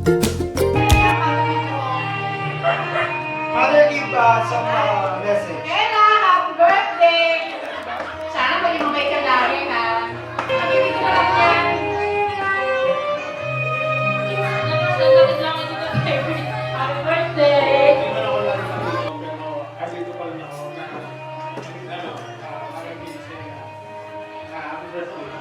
Mother, give some message. Ella, happy birthday! Sana maging mamay ka lagi, ha? Nakibig mo lang yan. Salapit lang ito ka, baby. Happy birthday! Hindi man ako lagi sa mga pero kasi ito pa rin ako na makagising na happy birthday.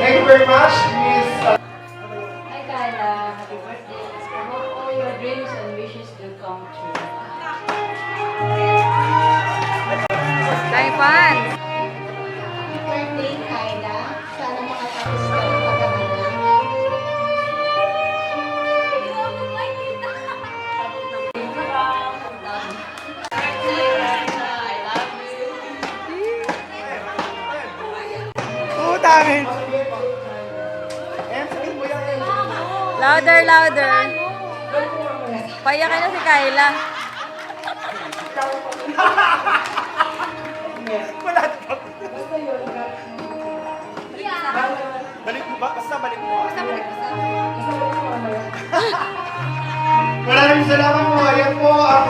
Thank you very much, Miss. Hi, Kyla. Happy birthday. I hope all your dreams and wishes will come true. Taipan! Happy birthday, Kyla. Sana makatapos ka ng pag-aaral. Oo, dami. Sabihin mo yan. Louder, louder. Payakin na si Kyla. Wala pa. Balik mo ba? Basta balik mo. Maraming salamat po. Ayan po ang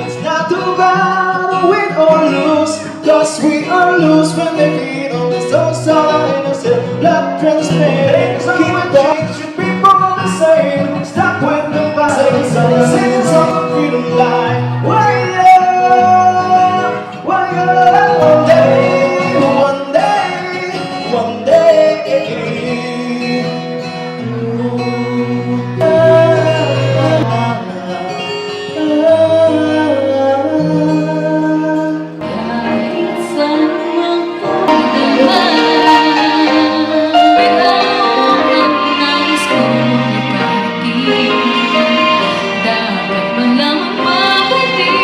It's not about win or lose, cause we are lose when they feed on the soul side innocent blood transparent. Keep it going, should be born the same. Stop when the violence sing song of freedom line. One day, one day, one day. Kahit saan magpapagawa, bitaw ang nais kong ipahayag. Dapat man lamang mabatid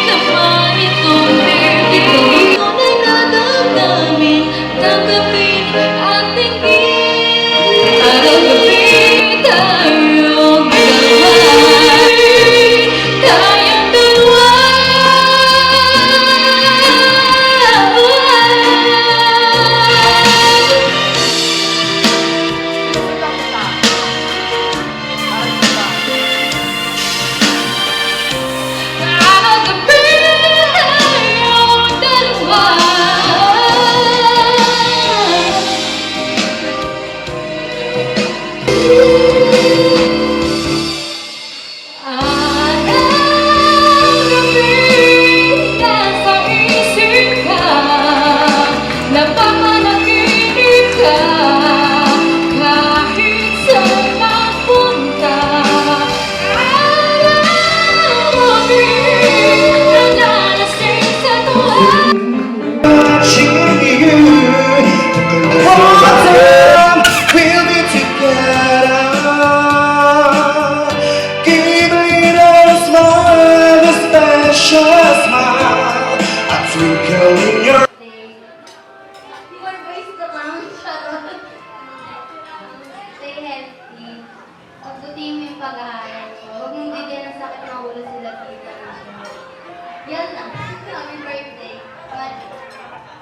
na panitong bibig. Tunay na damdamin, tanggapin at tingin. Araw-gabi tayong dalawa, tayong dalawa. Araw-gabi tayong dalawa. Araw-gabi nasa isip ka, napapanaginip ka, kahit saan magpunta. Araw-gabi naglalasing sa tuwa. Watching you, one more time, we'll be together. Giving us smile, a special smile. I twinkle in your More boys ka lang, charot. Stay healthy. Pagbutiin mo yung pag-aaral mo. Huwag mong bigyan ng sakit na ulo sila tita na siya. Yan lang. Happy birthday.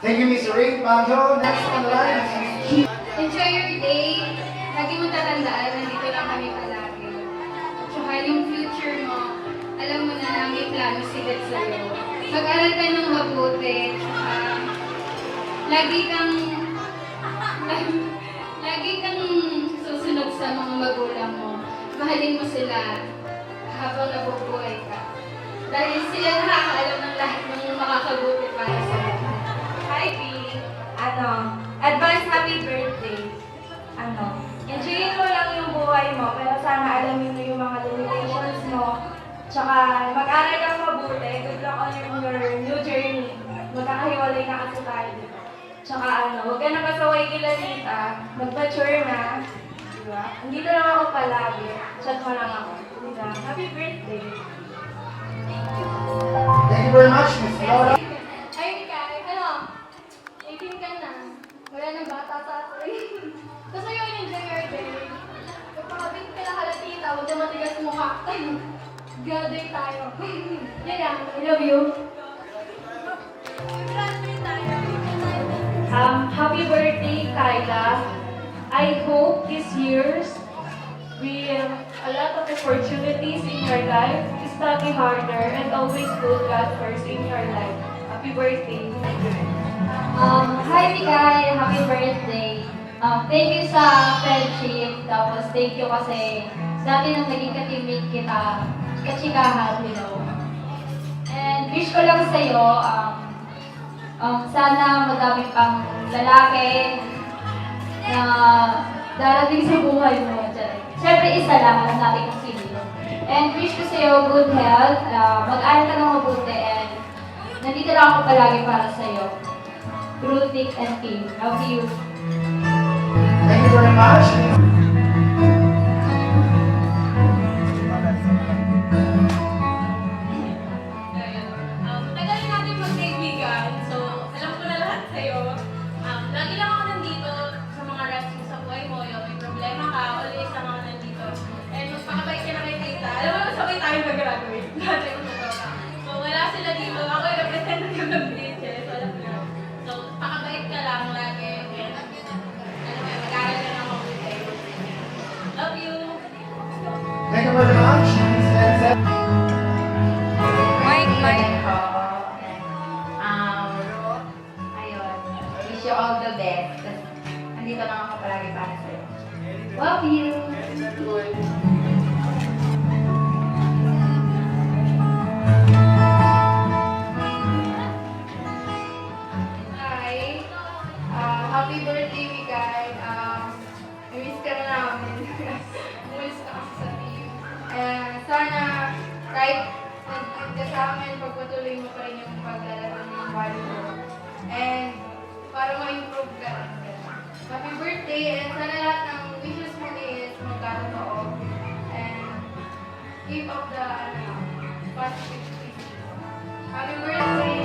Thank you, Miss Ray Baguio. Next on the line is Miss Chi. Enjoy your day. Lagi mo tatandaan, nandito lang kami palagi. At saka yung future mo, alam mo na may plano sigat sa'yo. Mag-aral ka ng mabuti. Tsaka, lagi kang susunod sa mga magulang mo. Mahalin mo sila habang nabubuhay ka. Dahil sila nakakaalam ng lahat ng makakabuti para sa iyo. Hi, B. Advance happy birthday. Enjoyin mo lang yung buhay mo, pero sana alamin mo yung mga limitations mo. Tsaka mag-aral kang mabuti. Good luck on your new journey. Magkakahiwalay na kasi tayo, di ba? Tsaka huwag ka na pasaway kila tita. Mag-mature na. Diba? Andito lang ako palagi. Chat mo lang ako. Diba? Happy birthday. Thank you very much, Miss Laura. Ay, Kai, ano? 18 ka na. Wala nang bata sa atin. Gusto yun yung junior day. Pagpakabit ka na halatita, huwag na matigas mukha. Graduate tayo. Yan lang, I love you. Happy birthday, Kyla. I hope this year's will a lot of opportunities in your life, study harder, and always put God first in your life. Happy birthday. Hi, Mikay. Happy birthday. Thank you sa friendship. Tapos, thank you kasi dati nang naging ka-teammate kita, kachikahan, you know. And wish ko lang sa'yo, sana madami pang lalaki na darating sa buhay mo. Siyempre, isa lang, alam natin kung sino. And wish ko sa'yo good health, mag-aral ka ng mabuti, and nandito lang ako palagi para sa'yo. Through thick and thin. Love you. Thank you very much. Tagal natin magkaibigan, so alam ko na lahat sa'yo. Lagi lang ako nandito sa mga reps mo sa buhay mo. Yung may problema ka, always lang ako nandito. And magpakabait ka na kay tita. Alam mo, sabay tayo mag-graduate. Dati mo na ka. So wala sila dito. Ako yung representative ng BHS. Alam mo yun. So pakabait ka lang lagi. And alam mo, mag-aaral ka ng mabuti. Love you! Thank you very much, Miss Elsa. Mike. Ayun. Wish you all the best. Nandito lang ako palagi para sa'yo. Love you! Hi. Happy birthday, Mikay. I-miss ka na namin. Umalis ka kasi sa team. Sana kahit nag-good ka sa amin, pagpatuloy mo pa rin yung paglalaban ng volleyball. And para ma-improve ka rin. Happy birthday, and sana lahat ng wishes mo is magkatotoo. And keep up the positive things. Happy birthday!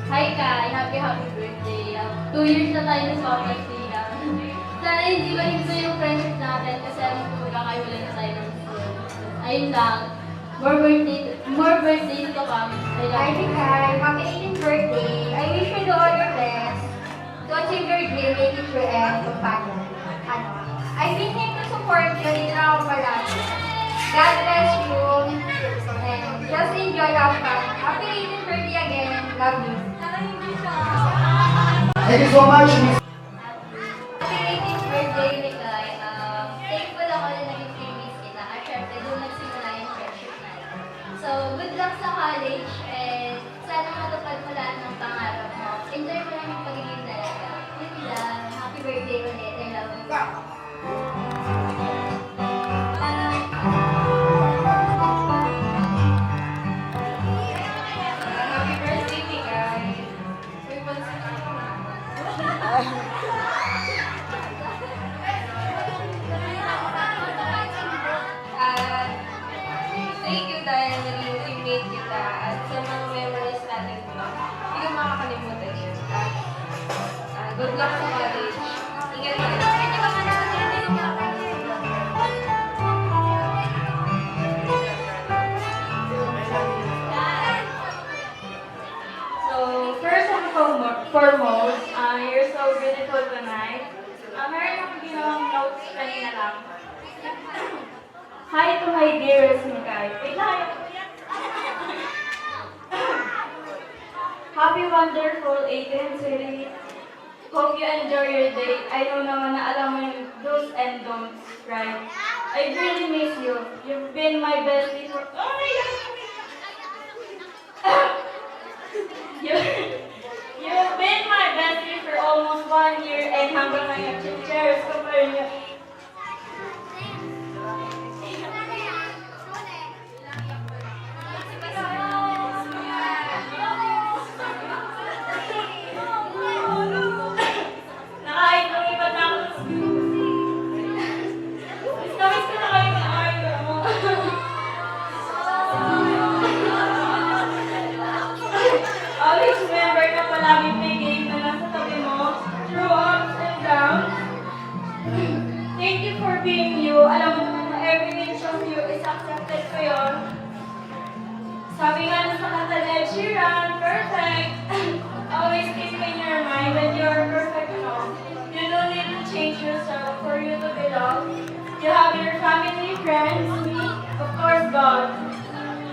Hi, Kai. Happy birthday. 2 years na tayo sa Sophie Sila. Sana hindi mahinto yung friendship natin kasi alam ko magkakaiwala na tayo ng school. Ayun lang. More birthdays to come. Hi, Mikay. Happy 18th birthday. I wish you all your best to achieve your dream, make it through and to follow. I've been here to support you din ako palagi. God bless you. And just enjoy our fun. Happy 18th birthday again. Love you. Thank you so much, Miss. Happy 18th birthday, Mikay. Thankful ako na naging teammates kita. At syempre, doon nagsimula yung friendship natin. So, good luck sa college and sana matupad mo lahat ng pangarap mo. Enjoy mo lang yung pagiging dalaga. Yun lang. Happy birthday ulit. I love you. Happy birthday, Mikay. Uy, pansin ka naman. Thank you dahil naging teammate kita at sa mga memories natin ko. Hindi ko makakalimutan yun. At good luck sa college. Ingat ka. So, first and foremost, you're so beautiful tonight. Meron akong ginawang notes kanina lang. Hi to my dearest Mikay. Wait lang. Happy wonderful 18th series. Hope you enjoy your day. I know naman na alam mo yung do's and don'ts, right? I really miss you. You've been my bestie for... Oh my God! You've been my bestie for almost 1 year and hanggang ngayon, cherish ko pa rin yun. Nakain lumipat na ako sa school. Miss na kayo ng idol mo. sa kanta ni Ed Sheeran, perfect. Always keep in your mind that you are perfect enough. You don't need to change yourself for you to belong. You have your family, friends, me, of course God.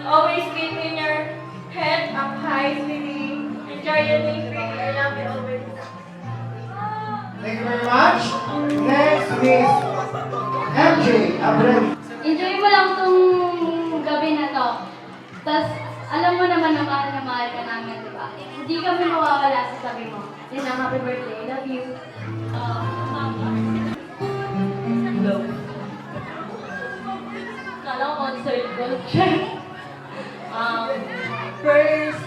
Always keep in your head up high, sweetie. Enjoy your day free. I love you always. Thank you very much. Next is MJ Abreu. Enjoy mo lang tong gabi na to. Tapos, alam mo naman na mahal ka namin, di ba? Hindi kami mawawala sa sabi mo. Yan ang happy birthday. Love you. Kala ko concert ko. First,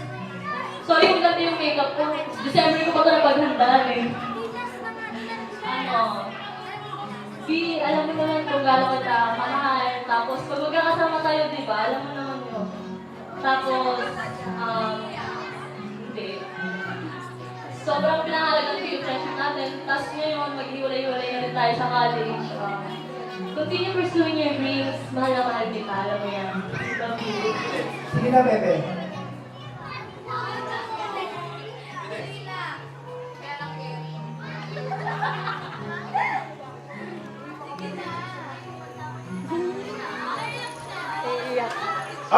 sorry kung dati yung makeup ko. December ko pa ito napaghandaan eh. Alam mo naman kung gano'n kita mahal. Tapos, pag magkakasama tayo, di ba? Alam mo naman yun. Tapos, hindi. Sobrang pinahalagan ko yung friendship natin. Tapos ngayon, maghiwalay-hiwalay na rin tayo sa college. Continue pursuing your dreams. Mahal na mahal kita. Alam mo yan. Love you. Sige na, Bebe.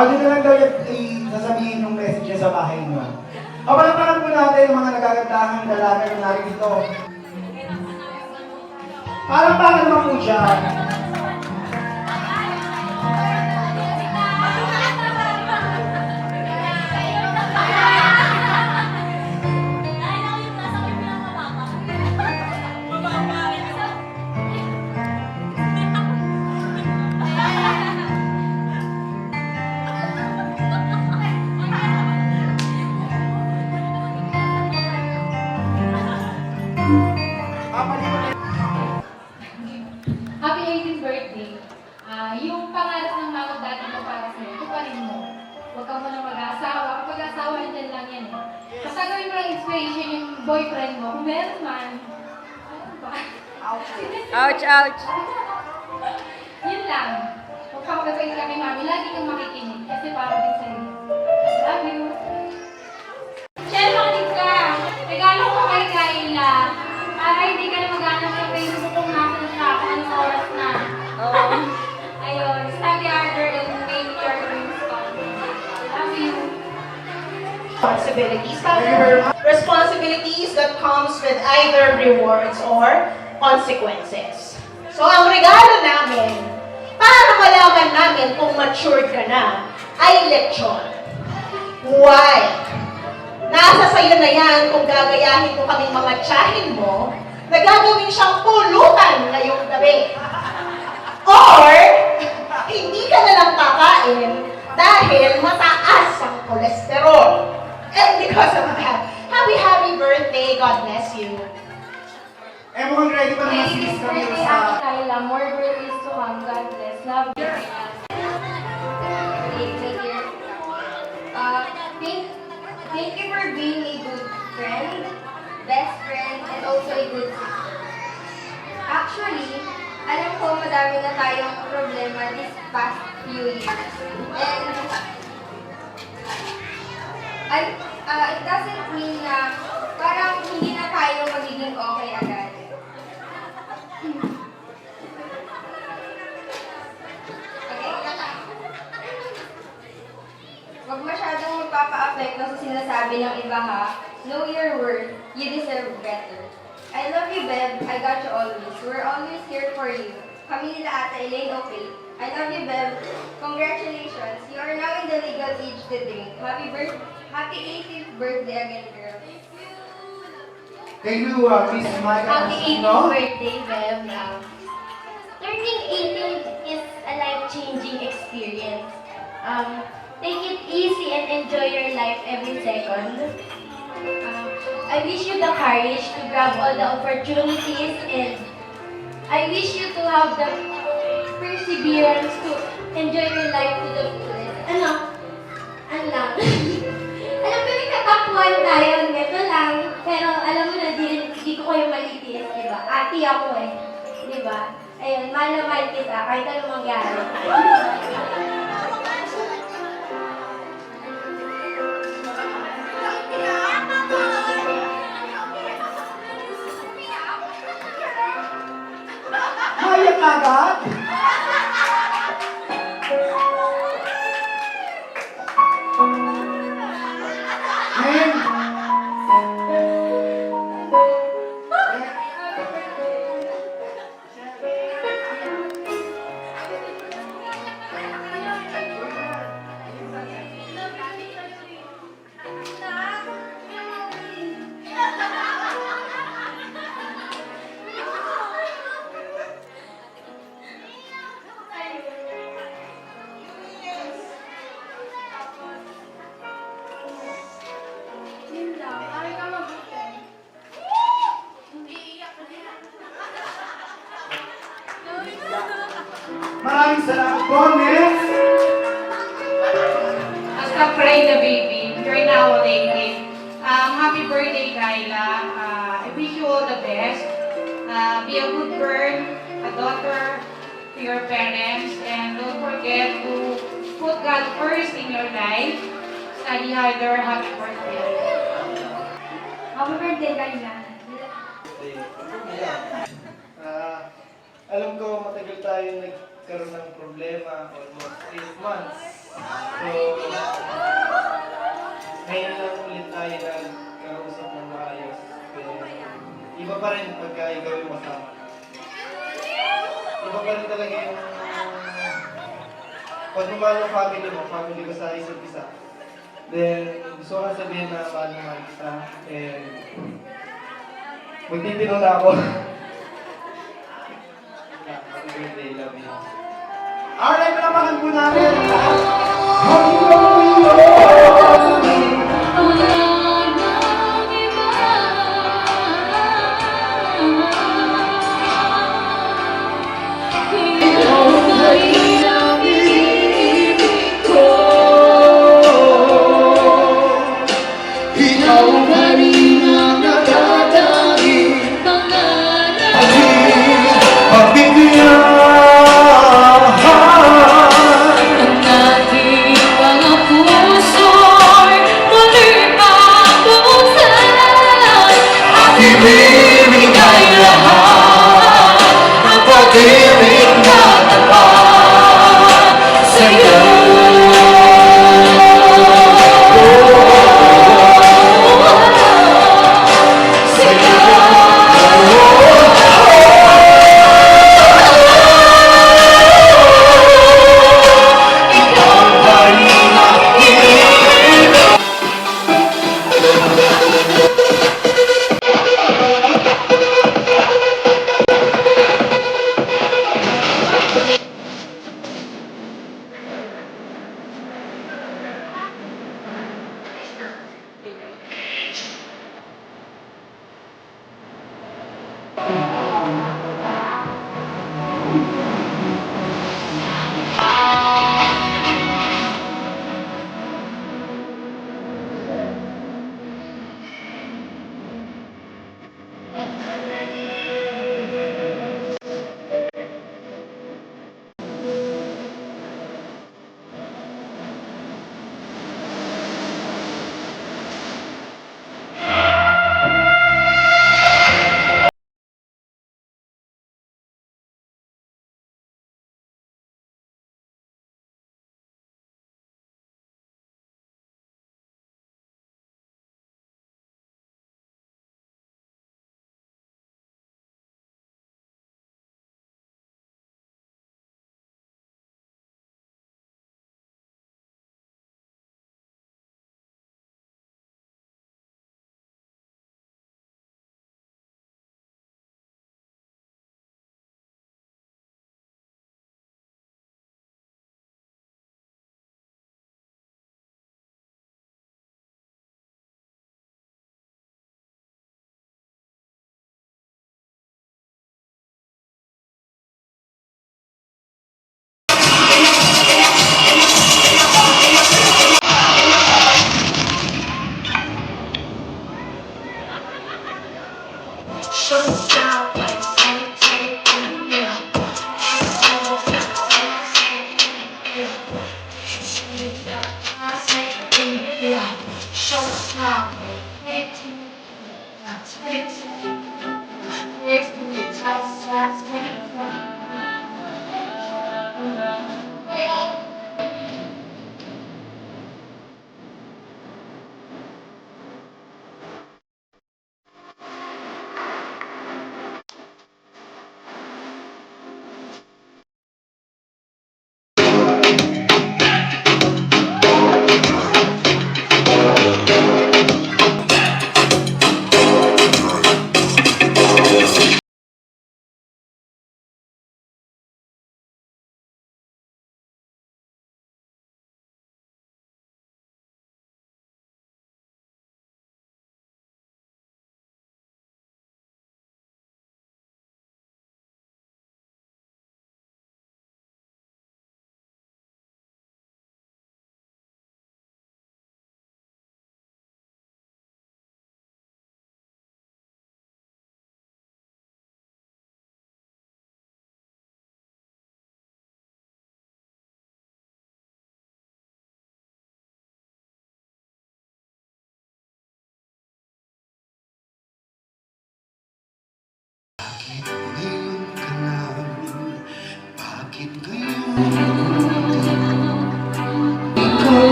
Dito lang daw yung sasabihin yung message niya sa bahay niyo. Palapakan po natin yung mga nagagandahang dalaga na narito. Palapakan naman po dyan. Happy 18th birthday. Yung pangarap ng mga dati mo para sa'yo, tuparin mo. Huwag ka muna mag-asawa. Kapag asawa, andyan lang yan eh. Basta gawin mo lang inspiration yung boyfriend mo. Kung meron man. Ano ba? Ouch, ouch. Yun lang. Huwag ka magkakain kami, mami. Lagi kang makikinig. Kasi para din sa'yo. Love you. Shell, makinig ka! Regalo ko kay Kayla. Para hindi ka na maghanap sa Facebook kung nasan siya, kung anong oras na. Oh. Ayun, study harder and make your dreams come. Love you. Responsibilities. Thank you very much. Responsibilities that comes with either rewards or consequences. So, ang regalo namin, para malaman namin kung matured ka na, ay leksyon. Why? Nasa sayo na yan kung gagayahin mo kaming mga tiyahin mo na gagawin siyang pulutan ngayong gabi. Or, hindi ka na lang kakain dahil mataas ang kolesterol. And because of that, happy birthday, God bless you. Eh, mukhang ready pa naman si Miss Happy Camille birthday, sa... Ate Kayla. More birthdays to come. God bless. Love you. Thank you for being a good friend, best friend, and also a good sister. Actually, alam ko madami na tayong problema this past few years. And it doesn't mean na parang hindi na tayo magiging okay agad. Huwag masyadong magpapa-apekto sa sinasabi ng iba ha. Know your worth. You deserve better. I love you, Beb. I got you always. We're always here for you. Kami nila Ate Elaine, okay? I love you, Beb. Congratulations. You are now in the legal age to drink. Happy 18th birthday again, girl. Thank you, Miss Micah Happy 18th Arcino. birthday, Beb. Turning 18 is a life-changing experience. Take it easy and enjoy your life every second. I wish you the courage to grab all the opportunities, and I wish you to have the perseverance to enjoy your life to the fullest. Ano lang. Alam ko may katakbuhan tayo, neto lang. Pero alam mo na, di ko kayo malitiis, di ba? Ati ako eh. Di ba? Ayun, mahal na mahal kita, kahit anong mangyari. lang. Aral ka mabuti. Maraming salamat po, Next! Basta pray the baby. You're now a lady. Happy birthday, Kyla. I wish you all the best. Be a good girl, a daughter to your parents, and don't forget to put God first in your life. Study harder. Happy birthday. Happy birthday, Kayla. Alam ko matagal tayo nagkaroon ng problema, almost 8 months. So, ngayon lang ulit tayo nagkausap ng maayos. Pero, iba pa rin pagka ikaw yung masama. Iba pa rin talaga yung pagmamahal ng family ko sa isa't isa. Then, gusto ko lang sabihin na mahal na mahal kita. And, magtitino na ako. Happy birthday, love you. Alright, palamahan po namin. Happy birthday! Ikaw pa rin ang nakatanging pagbibiyahan. Ang ating mga puso'y muli mabuksan. Ibibigay lahat ang pag-ibig na tapat sa'yo.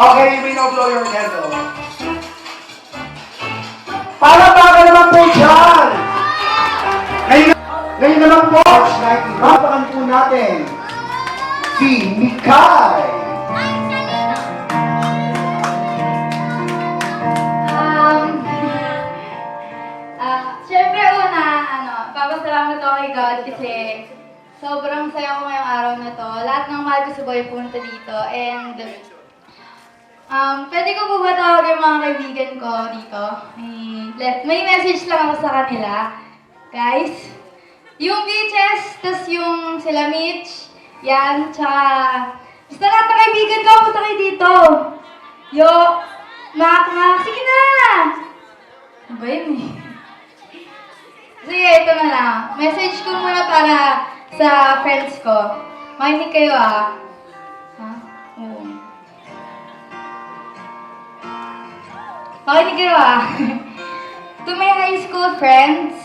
Okay, you may now blow your candle. Palakpakan naman po dyan! Ngayon naman po, palakpakan po natin si Mikay. Siyempre una, papasalamat ako kay God kasi sobrang saya ko ngayong araw na to. Lahat ng mahal ko sa buhay pumunta dito. And, pwede ko po ba tawag yung mga kaibigan ko dito? May message lang ako sa kanila. Guys, yung beaches, tas yung sila Mitch, yan, tsaka, basta lahat ng kaibigan ko, punta kayo dito. Yo, sige na! Ano ba yun eh? Sige, ito na lang. Message ko muna para sa friends ko. Makinig kayo ah. Ha? Oo. Makinig kayo ah. To my high school friends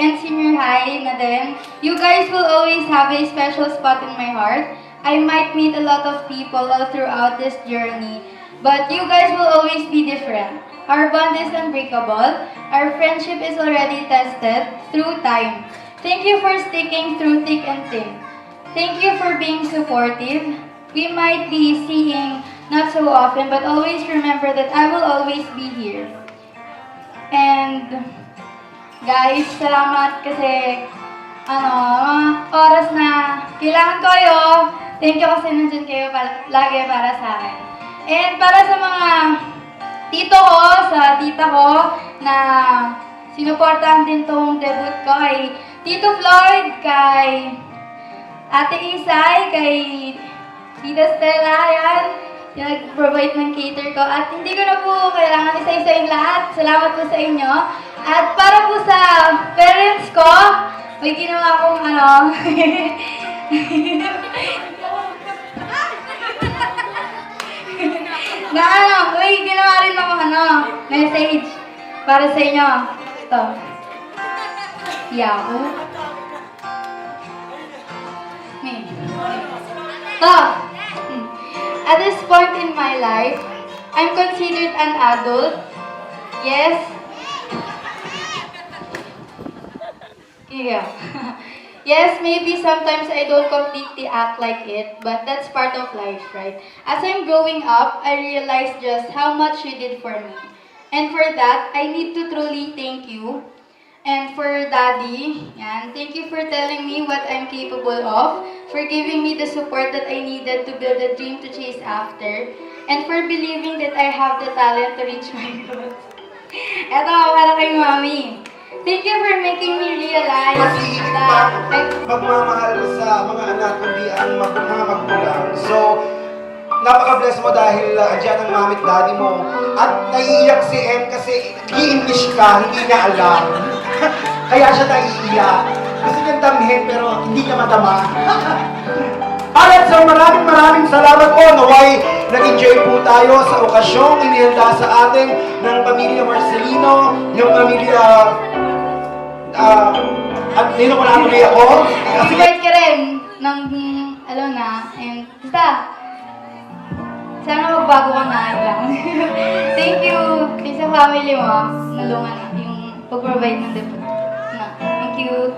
and senior high na din, you guys will always have a special spot in my heart. I might meet a lot of people all throughout this journey, but you guys will always be different. Our bond is unbreakable. Our friendship is already tested through time. Thank you for sticking through thick and thin. Thank you for being supportive. We might be seeing not so often, but always remember that I will always be here. And guys, salamat kasi mga oras na kailangan ko kayo. Thank you kasi nandyan kayo lagi para sa akin. And para sa mga tito ko, sa tita ko, na sinuportahan din tong debut ko kay Tito Floyd, kay Ate Isay, kay Tita Stella, yan. Yung nag-provide ng cater ko. At hindi ko na po kailangan isa-isayin lahat. Salamat po sa inyo. At para po sa parents ko, may ginawa akong may ginawa rin akong message para sa inyo. Ito. Yahoo. Ito. At this point in my life, I'm considered an adult. Yes. Yeah. Yes, maybe sometimes I don't completely act like it, but that's part of life, right? As I'm growing up, I realized just how much you did for me. And for that, I need to truly thank you. And for Daddy, yan, thank you for telling me what I'm capable of, for giving me the support that I needed to build a dream to chase after, and for believing that I have the talent to reach my goals. Eto, para kay Mami. Thank you for making me realize that Magmamahal sa mga anak, kundi ang mga magulang. So, napaka-bless mo dahil andyan ang mami at daddy mo. At naiiyak si Em kasi i-English ka, hindi niya alam. Kaya siya naiiyak. Gusto niyang damhin pero hindi niya madama. Alright, so maraming salamat po. Naway, nag-enjoy po tayo sa okasyong inihanda sa atin ng pamilya Marcelino, yung pamilya at nino ko lang tuloy ako. support ka rin ng, and basta, sana magbago ka na lang. Thank you sa family mo, nalungan yung pag-provide ng debut. Thank you.